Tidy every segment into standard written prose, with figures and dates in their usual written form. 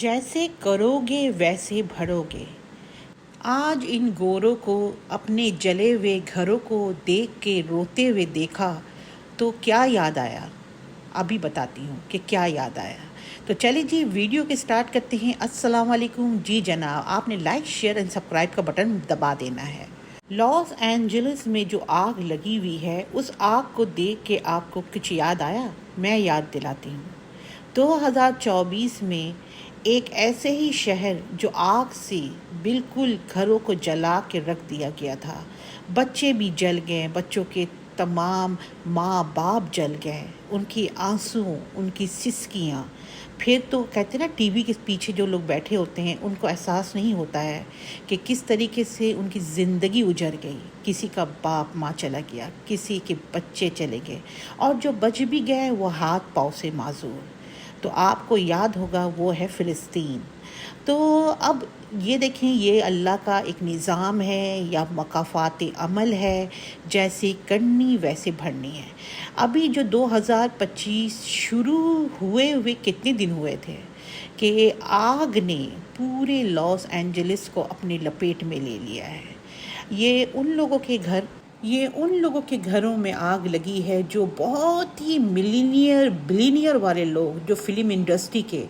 जैसे करोगे वैसे भरोगे। आज इन गोरों को अपने जले हुए घरों को देख के रोते हुए देखा तो क्या याद आया। अभी बताती हूँ कि क्या याद आया। तो चलिए जी, वीडियो के स्टार्ट करते हैं। अस्सलाम वालेकुम जी जनाब, आपने लाइक शेयर एंड सब्सक्राइब का बटन दबा देना है। लॉस एंजलिस में जो आग लगी हुई है, उस आग को देख के आपको कुछ याद आया? मैं याद दिलाती हूँ। 2024 में एक ऐसे ही शहर जो आग से बिल्कुल घरों को जला के रख दिया गया था। बच्चे भी जल गए, बच्चों के तमाम माँ बाप जल गए, उनकी आंसू, उनकी सिसकियाँ। फिर तो कहते हैं ना, टीवी के पीछे जो लोग बैठे होते हैं उनको एहसास नहीं होता है कि किस तरीके से उनकी ज़िंदगी उजड़ गई। किसी का बाप माँ चला गया, किसी के बच्चे चले गए, और जो बच भी गए वो हाथ पाँव से माजूर। तो आपको याद होगा वो है फ़िलिस्तीन। तो अब ये देखें, ये अल्लाह का एक निज़ाम है या मकाफ़ात अमल है, जैसे करनी वैसे भरनी है। अभी जो 2025 शुरू हुए कितने दिन हुए थे कि आग ने पूरे लॉस एंजलिस को अपनी लपेट में ले लिया है। ये उन लोगों के घरों में आग लगी है जो बहुत ही मिलीनियर बिलीनियर वाले लोग, जो फिल्म इंडस्ट्री के,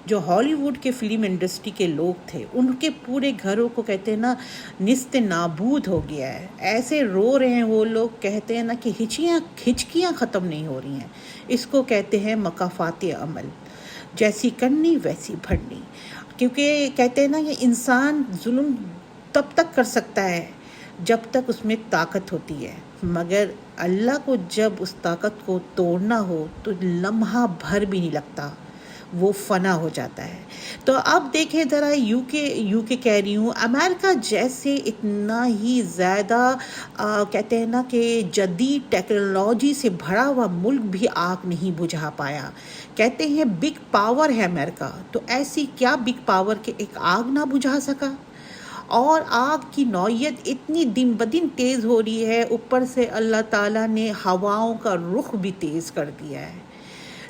जो हॉलीवुड के फिल्म इंडस्ट्री के लोग थे, उनके पूरे घरों को कहते हैं ना निस्ते नाबूद हो गया है। ऐसे रो रहे हैं वो लोग, कहते हैं ना कि हिचकियाँ ख़त्म नहीं हो रही हैं। इसको कहते हैं मकाफ़ात अमल, जैसी करनी वैसी भरनी। क्योंकि कहते हैं ना, ये इंसान जुल्म तब तक कर सकता है जब तक उसमें ताकत होती है, मगर अल्लाह को जब उस ताकत को तोड़ना हो तो लम्हा भर भी नहीं लगता, वो फना हो जाता है। तो अब देखें ज़रा, यूके कह रही हूँ, अमेरिका जैसे इतना ही ज़्यादा कहते हैं ना कि जदीद टेक्नोलॉजी से भरा हुआ मुल्क भी आग नहीं बुझा पाया। कहते हैं बिग पावर है अमेरिका, तो ऐसी क्या बिग पावर के एक आग ना बुझा सका। और आग की नौयत इतनी दिन ब दिन तेज़ हो रही है, ऊपर से अल्लाह ताला ने हवाओं का रुख भी तेज़ कर दिया है।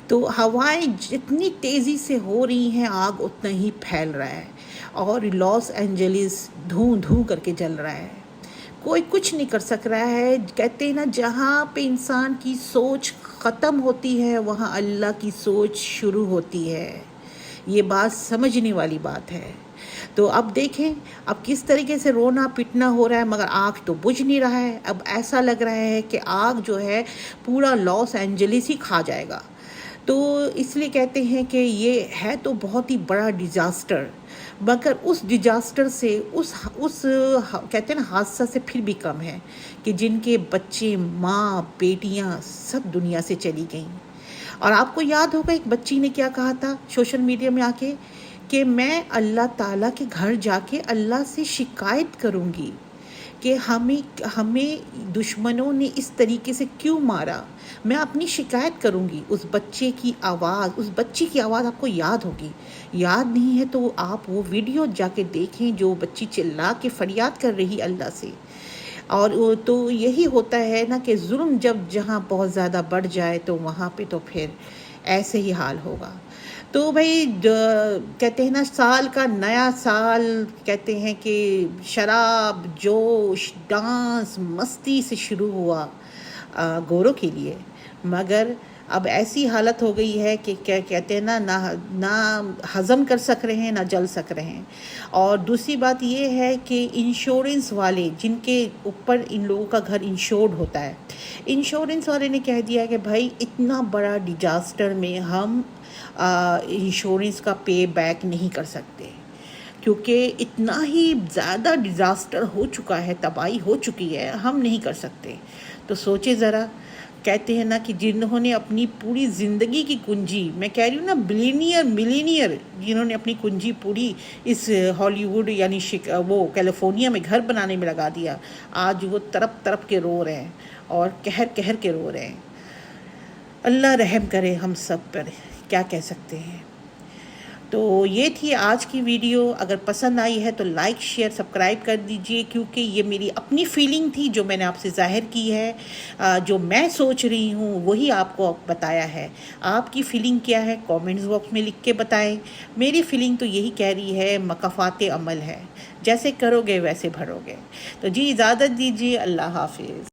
तो हवाएं जितनी तेज़ी से हो रही हैं, आग उतना ही फैल रहा है, और लॉस एंजलिस धूं धूं करके जल रहा है। कोई कुछ नहीं कर सक रहा है। कहते हैं ना, जहाँ पे इंसान की सोच ख़त्म होती है वहाँ अल्लाह की सोच शुरू होती है। ये बात समझने वाली बात है। तो अब देखें, अब किस तरीके से रोना पिटना हो रहा है, मगर आग तो बुझ नहीं रहा है। अब ऐसा लग रहा है कि आग जो है पूरा लॉस एंजलिस ही खा जाएगा। तो इसलिए कहते हैं कि ये है तो बहुत ही बड़ा डिज़ास्टर, मगर उस डिज़ास्टर से उस कहते हैं ना हादसा से फिर भी कम है कि जिनके बच्चे, माँ, बेटियाँ सब दुनिया से चली गईं। और आपको याद होगा एक बच्ची ने क्या कहा था सोशल मीडिया में आके, कि मैं अल्लाह ताला के घर जाके अल्लाह से शिकायत करूँगी कि हमें दुश्मनों ने इस तरीके से क्यों मारा। मैं अपनी शिकायत करूँगी। उस बच्ची की आवाज़ आपको याद होगी। याद नहीं है तो आप वो वीडियो जाके देखें जो बच्ची चिल्ला के फरियाद कर रही अल्लाह से। और तो यही होता है ना कि जुल्म जब जहाँ बहुत ज़्यादा बढ़ जाए तो वहाँ पे तो फिर ऐसे ही हाल होगा। तो भाई कहते हैं ना, साल का नया साल कहते हैं कि शराब, जोश, डांस, मस्ती से शुरू हुआ गोरों के लिए, मगर अब ऐसी हालत हो गई है कि क्या कहते हैं ना हज़म कर सक रहे हैं, ना जल सक रहे हैं। और दूसरी बात ये है कि इंश्योरेंस वाले, जिनके ऊपर इन लोगों का घर इंश्योर्ड होता है, इंश्योरेंस वाले ने कह दिया कि भाई इतना बड़ा डिजास्टर में हम इंश्योरेंस का पे बैक नहीं कर सकते, क्योंकि इतना ही ज़्यादा डिज़ास्टर हो चुका है, तबाही हो चुकी है, हम नहीं कर सकते। तो सोचे ज़रा, कहते हैं ना कि जिन्होंने अपनी पूरी ज़िंदगी की कुंजी, मैं कह रही हूँ ना बिलीनियर मिलीनियर, जिन्होंने अपनी कुंजी पूरी इस हॉलीवुड यानी वो कैलिफोर्निया में घर बनाने में लगा दिया, आज वो तरफ तरफ के रो रहे हैं और कहर कहर के रो रहे हैं। अल्लाह रहम करे हम सब पर, क्या कह सकते हैं। تو یہ تھی آج کی ویڈیو. اگر پسند آئی ہے تو لائک شیئر سبسکرائب کر دیجئے، کیونکہ یہ میری اپنی فیلنگ تھی جو میں نے آپ سے ظاہر کی ہے. جو میں سوچ رہی ہوں وہی آپ کو بتایا ہے. آپ کی فیلنگ کیا ہے کامنٹس باکس میں لکھ کے بتائیں. میری فیلنگ تو یہی کہہ رہی ہے مکافات عمل ہے، جیسے کرو گے ویسے بھرو گے. تو جی اجازت دیجیے، اللہ حافظ.